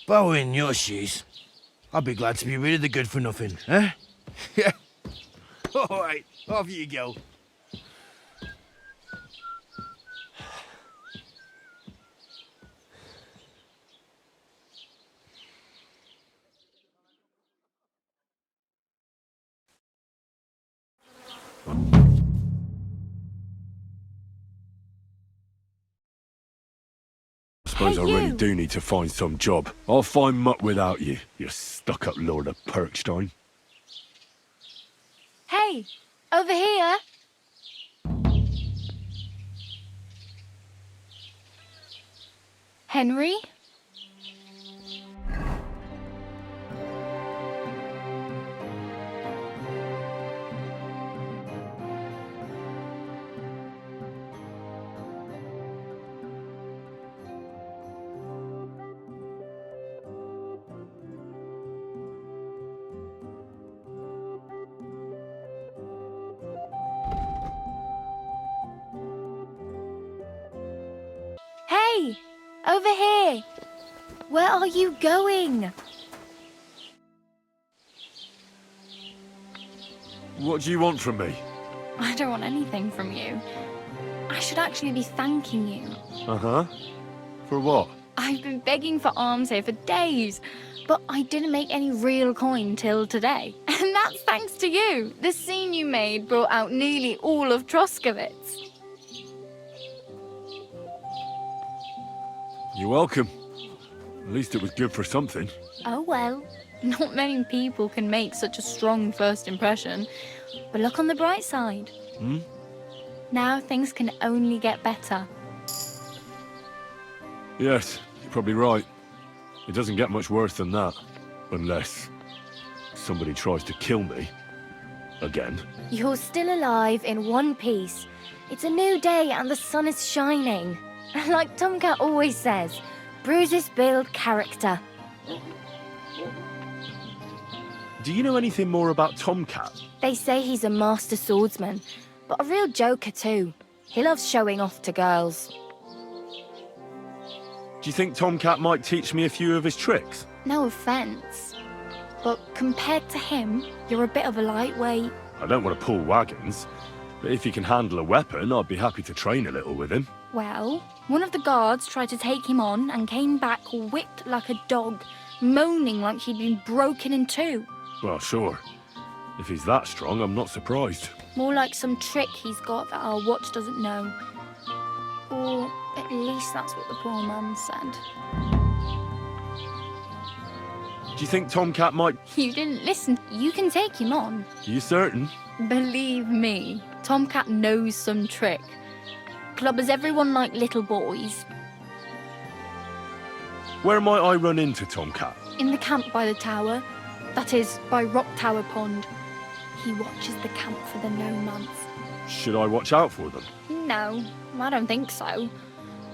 If I were in your shoes, I'd be glad to be rid of the good for nothing, eh? Yeah. All right, off you go. I suppose Hey, I really you! do need to find some job. I'll find muck without you, you stuck-up Lord of Perkstein. Hey! Over here! Henry? Hey! Over here! Where are you going? What do you want from me? I don't want anything from you. I should actually be thanking you. Uh-huh. For what? I've been begging for alms here for days, but I didn't make any real coin till today. And that's thanks to you. The scene you made brought out nearly all of Troskowitz. You're welcome. At least it was good for something. Oh well, not many people can make such a strong first impression. But look on the bright side. Hmm? Now things can only get better. Yes, you're probably right. It doesn't get much worse than that. Unless somebody tries to kill me. Again. You're still alive in one piece. It's a new day and the sun is shining. Like Tomcat always says, bruises build character. Do you know anything more about Tomcat? They say he's a master swordsman, but a real joker too. He loves showing off to girls. Do you think Tomcat might teach me a few of his tricks? No offense, but compared to him, you're a bit of a lightweight. I don't want to pull wagons, but if he can handle a weapon, I'd be happy to train a little with him. Well, one of the guards tried to take him on and came back whipped like a dog, moaning like he'd been broken in two. Well, sure. If he's that strong, I'm not surprised. More like some trick he's got that our watch doesn't know. Or at least that's what the poor man said. Do you think Tomcat might... You didn't listen. You can take him on. Are you certain? Believe me, Tomcat knows some trick. Clubbers everyone like little boys. Where might I run into Tomcat? In the camp by the tower. That is, by Rock Tower Pond. He watches the camp for the nomads. Should I watch out for them? No, I don't think so.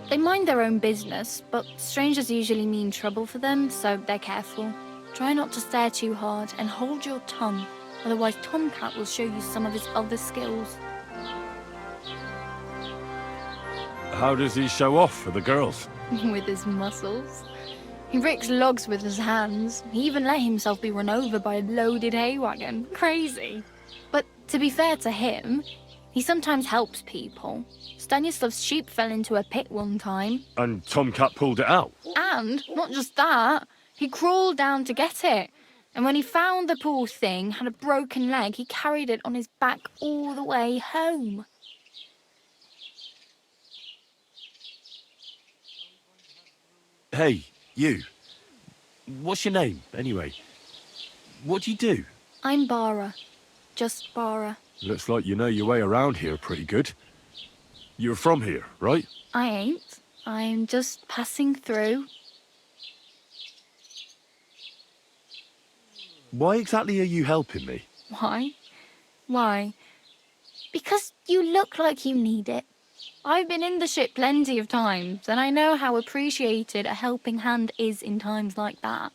They mind their own business, but strangers usually mean trouble for them, so they're careful. Try not to stare too hard and hold your tongue, otherwise Tomcat will show you some of his other skills. How does he show off for the girls? With his muscles. He ricks logs with his hands. He even let himself be run over by a loaded hay wagon. Crazy. But to be fair to him, he sometimes helps people. Stanislav's sheep fell into a pit one time. And Tomcat pulled it out? And, not just that, he crawled down to get it. And when he found the poor thing had a broken leg, he carried it on his back all the way home. Hey, you. What's your name, anyway? What do you do? I'm Bara. Just Bara. Looks like you know your way around here pretty good. You're from here, right? I ain't. I'm just passing through. Why exactly are you helping me? Why? Why? Because you look like you need it. I've been in the ship plenty of times, and I know how appreciated a helping hand is in times like that.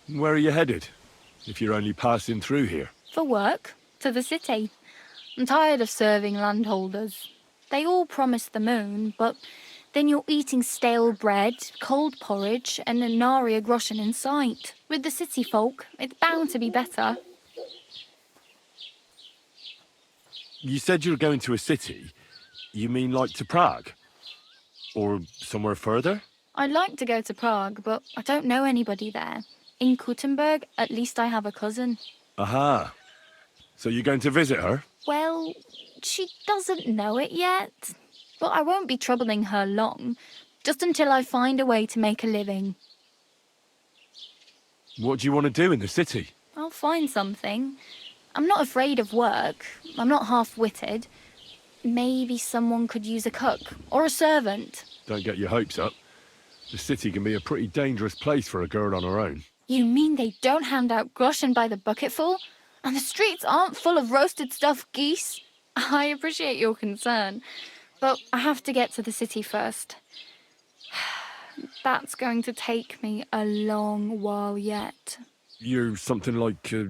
Where are you headed? If you're only passing through here? For work, to the city. I'm tired of serving landholders. They all promise the moon, but Then you're eating stale bread, cold porridge, and a nary a groschen in sight. With the city folk, it's bound to be better. You said you were going to a city. You mean like to Prague? Or somewhere further? I'd like to go to Prague, but I don't know anybody there. In Kuttenberg, at least I have a cousin. Aha. So you're going to visit her? Well, she doesn't know it yet. But I won't be troubling her long, just until I find a way to make a living. What do you want to do in the city? I'll find something. I'm not afraid of work. I'm not half-witted. Maybe someone could use a cook or a servant. Don't get your hopes up. The city can be a pretty dangerous place for a girl on her own. You mean they don't hand out groschen by the bucketful? And the streets aren't full of roasted stuffed geese? I appreciate your concern, but I have to get to the city first. That's going to take me a long while yet. You're something like a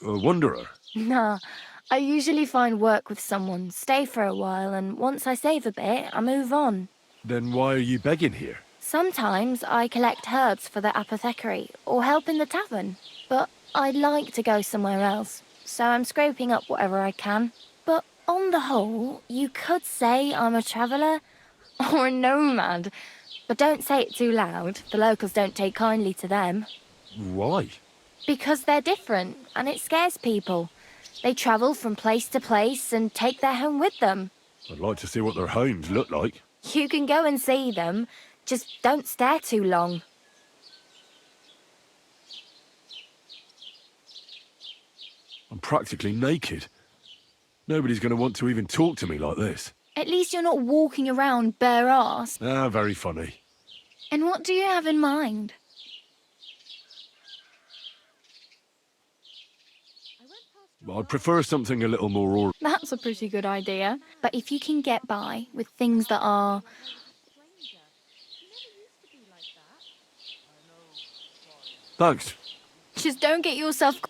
wanderer? Nah, I usually find work with someone, stay for a while, and once I save a bit, I move on. Then why are you begging here? Sometimes I collect herbs for the apothecary or help in the tavern, but I'd like to go somewhere else, so I'm scraping up whatever I can. But on the whole, you could say I'm a traveller or a nomad, but don't say it too loud. The locals don't take kindly to them. Why? Because they're different, and it scares people. They travel from place to place and take their home with them. I'd like to see what their homes look like. You can go and see them, just don't stare too long. I'm practically naked. Nobody's going to want to even talk to me like this. At least you're not walking around bare arse. Ah, very funny. And what do you have in mind? I'd prefer something a little more That's a pretty good idea. But if you can get by with things that are... Thanks. Just don't get yourself...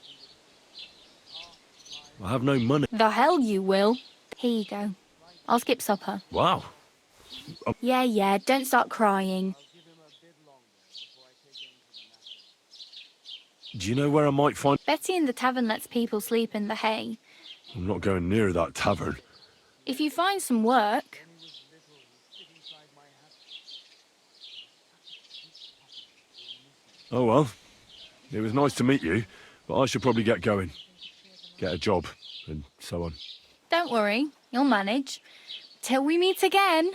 I have no money. The hell you will. Here you go. I'll skip supper. Wow. Yeah, don't start crying. Do you know where I might find... Betty in the tavern lets people sleep in the hay. I'm not going near that tavern. If you find some work... Oh well. It was nice to meet you, but I should probably get going. Get a job, and so on. Don't worry, you'll manage. Till we meet again.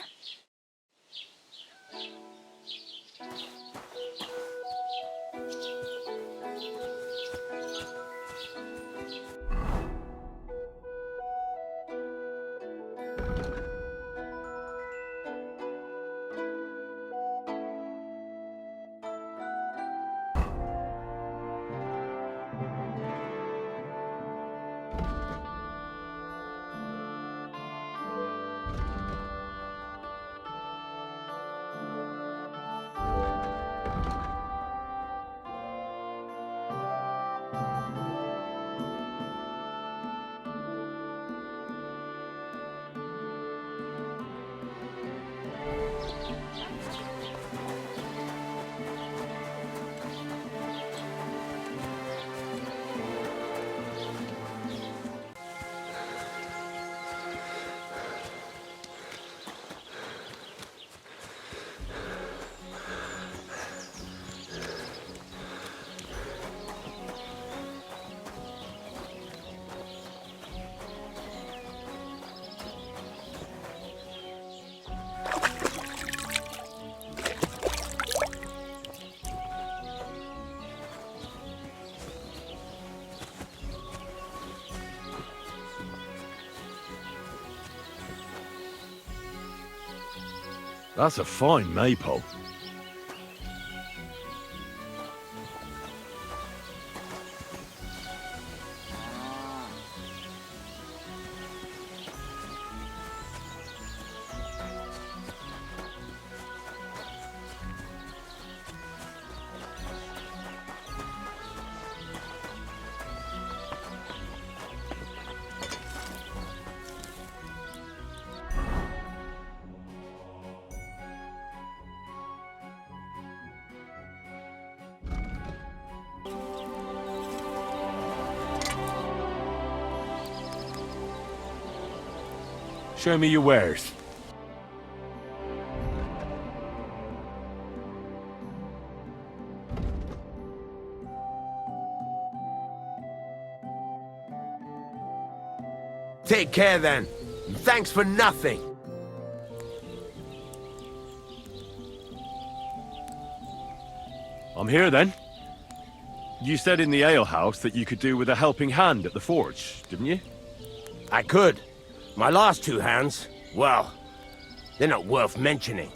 That's a fine maypole. Show me your wares. Take care then. And thanks for nothing. I'm here then. You said in the alehouse that you could do with a helping hand at the forge, didn't you? I could. My last two hands, well, they're not worth mentioning.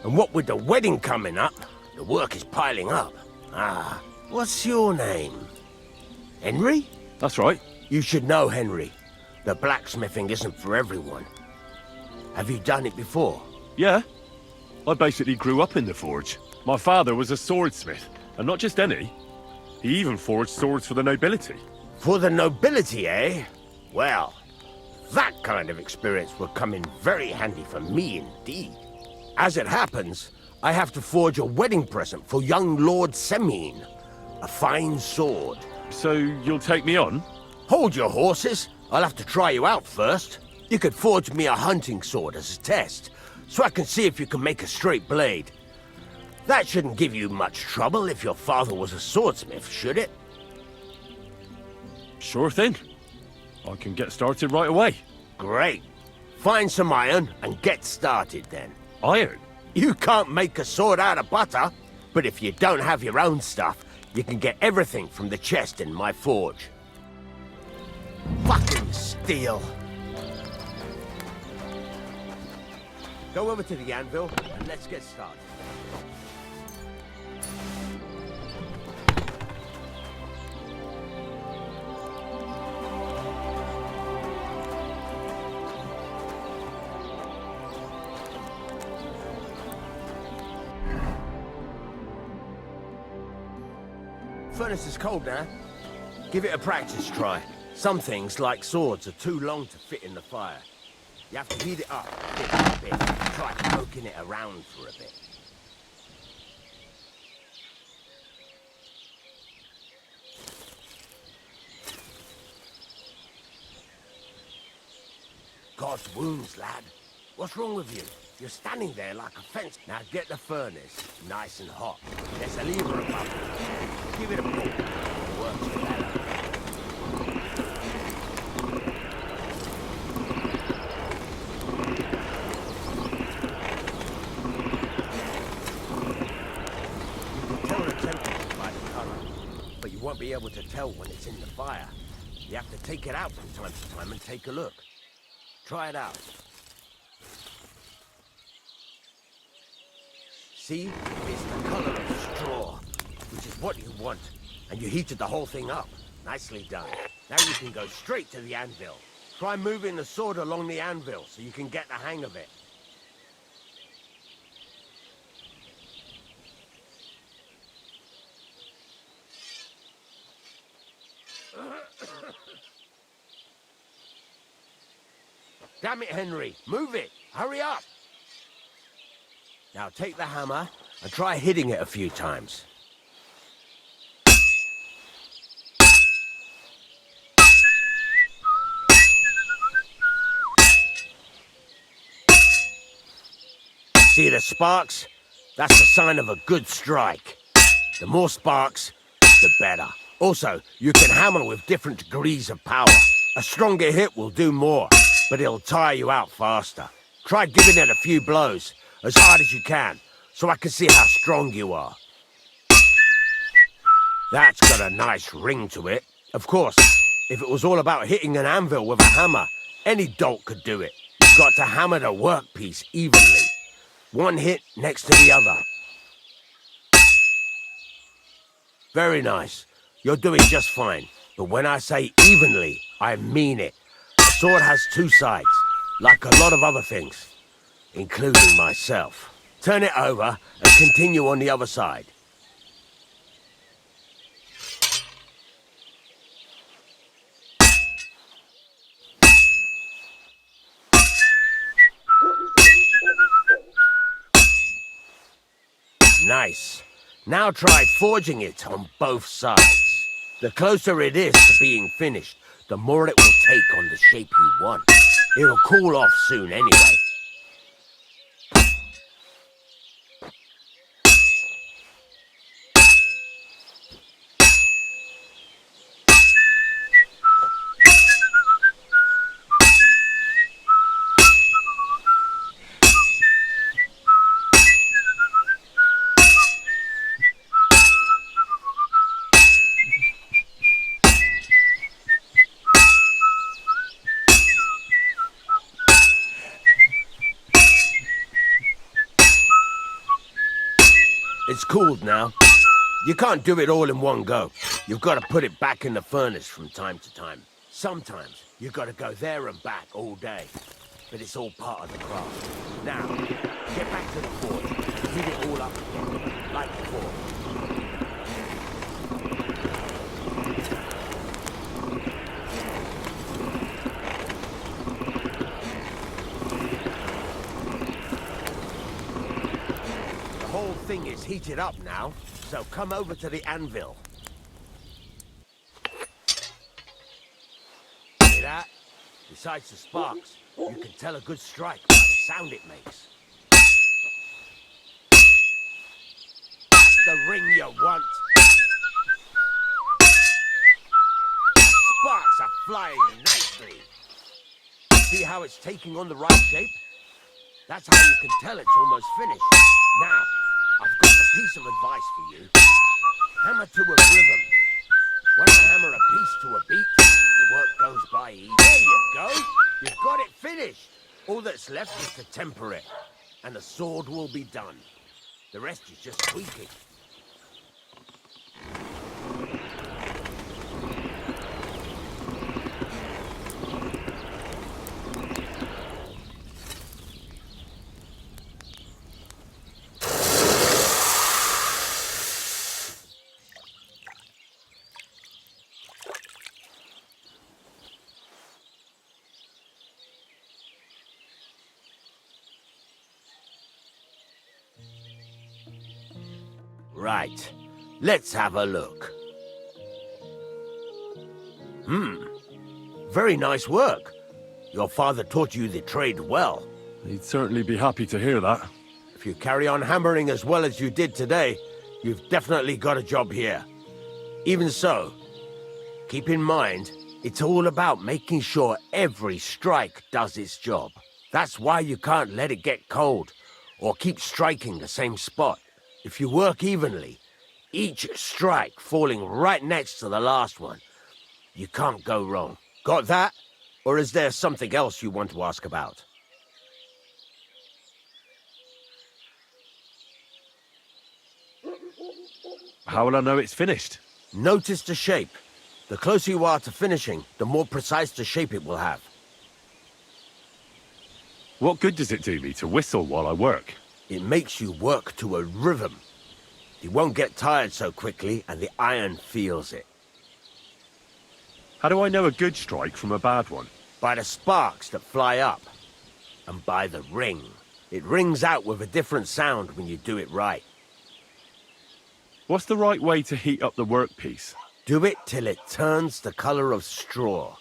And what with the wedding coming up, the work is piling up. Ah, what's your name? Henry? That's right. You should know, Henry. The blacksmithing isn't for everyone. Have you done it before? Yeah. I basically grew up in the forge. My father was a swordsmith, and not just any. He even forged swords for the nobility. For the nobility, eh? Well, that kind of experience would come in very handy for me indeed. As it happens, I have to forge a wedding present for young Lord Semine. A fine sword. So you'll take me on? Hold your horses. I'll have to try you out first. You could forge me a hunting sword as a test, so I can see if you can make a straight blade. That shouldn't give you much trouble if your father was a swordsmith, should it? Sure thing. I can get started right away. Great. Find some iron and get started then. Iron? You can't make a sword out of butter, but if you don't have your own stuff, you can get everything from the chest in my forge. Fucking steel. Go over to the anvil and let's get started. Furnace is cold now. Give it a practice try. Some things, like swords, are too long to fit in the fire. You have to heat it up bit by bit and try poking it around for a bit. God's wounds, lad. What's wrong with you? You're standing there like a fence. Now get the furnace nice and hot. There's a lever above it. Give it a pull. It works better. You can tell the temperature by the color, but you won't be able to tell when it's in the fire. You have to take it out from time to time and take a look. Try it out. See? It's the color of straw, which is what you want. And you heated the whole thing up. Nicely done. Now you can go straight to the anvil. Try moving the sword along the anvil so you can get the hang of it. Damn it, Henry. Move it. Hurry up. Now take the hammer and try hitting it a few times. See the sparks? That's a sign of a good strike. The more sparks, the better. Also, you can hammer with different degrees of power. A stronger hit will do more, but it'll tire you out faster. Try giving it a few blows, as hard as you can, so I can see how strong you are. That's got a nice ring to it. Of course, if it was all about hitting an anvil with a hammer, any dolt could do it. You've got to hammer the workpiece evenly. One hit next to the other. Very nice. You're doing just fine. But when I say evenly, I mean it. A sword has two sides, like a lot of other things, including myself. Turn it over and continue on the other side. Nice. Now try forging it on both sides. The closer it is to being finished, the more it will take on the shape you want. It'll cool off soon anyway. It's cooled now. You can't do it all in one go. You've got to put it back in the furnace from time to time. Sometimes you've got to go there and back all day. But it's all part of the craft. Now, get back to the forge and heat it all up again, like before. The whole thing is heated up now, so come over to the anvil. Hear that? Besides the sparks, you can tell a good strike by the sound it makes. That's the ring you want. Sparks are flying nicely. See how it's taking on the right shape? That's how you can tell it's almost finished. Now, I've got a piece of advice for you. Hammer to a rhythm. When I hammer a piece to a beat, the work goes by easy. There you go. You've got it finished. All that's left is to temper it, and the sword will be done. The rest is just tweaking. Right, let's have a look. Very nice work. Your father taught you the trade well. He'd certainly be happy to hear that. If you carry on hammering as well as you did today, you've definitely got a job here. Even so, keep in mind, it's all about making sure every strike does its job. That's why you can't let it get cold, or keep striking the same spot. If you work evenly, each strike falling right next to the last one, you can't go wrong. Got that? Or is there something else you want to ask about? How will I know it's finished? Notice the shape. The closer you are to finishing, the more precise the shape it will have. What good does it do me to whistle while I work? It makes you work to a rhythm. You won't get tired so quickly, and the iron feels it. How do I know a good strike from a bad one? By the sparks that fly up, and by the ring. It rings out with a different sound when you do it right. What's the right way to heat up the workpiece? Do it till it turns the color of straw.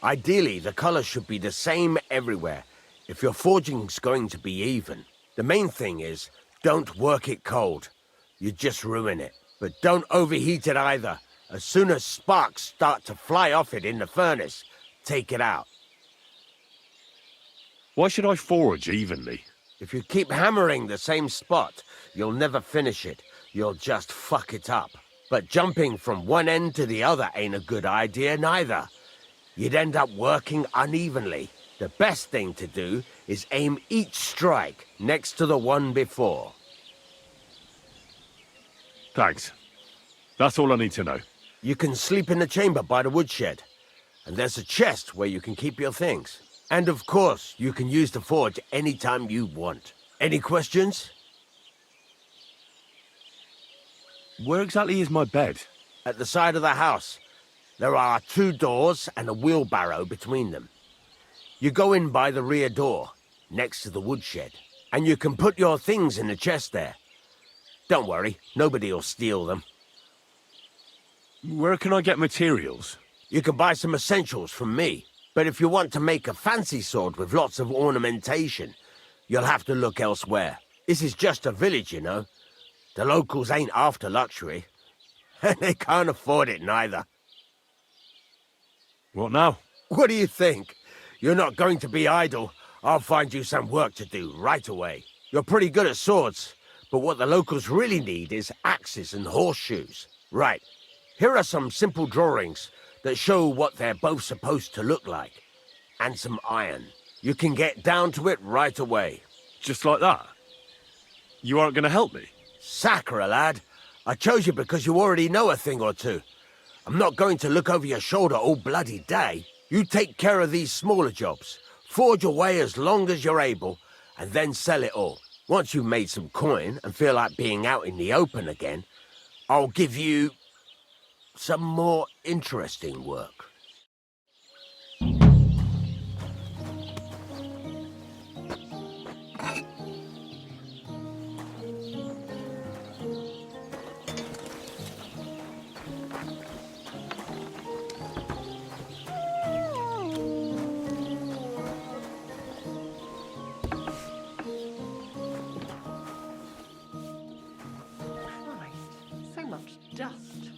Ideally, the color should be the same everywhere, if your forging's going to be even. The main thing is, don't work it cold. You just ruin it. But don't overheat it either. As soon as sparks start to fly off it in the furnace, take it out. Why should I forge evenly? If you keep hammering the same spot, you'll never finish it. You'll just fuck it up. But jumping from one end to the other ain't a good idea neither. You'd end up working unevenly. The best thing to do is aim each strike next to the one before. Thanks. That's all I need to know. You can sleep in the chamber by the woodshed. And there's a chest where you can keep your things. And of course, you can use the forge anytime you want. Any questions? Where exactly is my bed? At the side of the house. There are 2 doors and a wheelbarrow between them. You go in by the rear door, next to the woodshed, and you can put your things in the chest there. Don't worry, nobody'll steal them. Where can I get materials? You can buy some essentials from me. But if you want to make a fancy sword with lots of ornamentation, you'll have to look elsewhere. This is just a village, you know. The locals ain't after luxury. And they can't afford it neither. What now? What do you think? You're not going to be idle. I'll find you some work to do right away. You're pretty good at swords, but what the locals really need is axes and horseshoes. Right, here are some simple drawings that show what they're both supposed to look like. And some iron. You can get down to it right away. Just like that? You aren't going to help me? Sacre, lad. I chose you because you already know a thing or two. I'm not going to look over your shoulder all bloody day. You take care of these smaller jobs. Forge away as long as you're able, and then sell it all. Once you've made some coin and feel like being out in the open again, I'll give you some more interesting work. Christ, so much dust.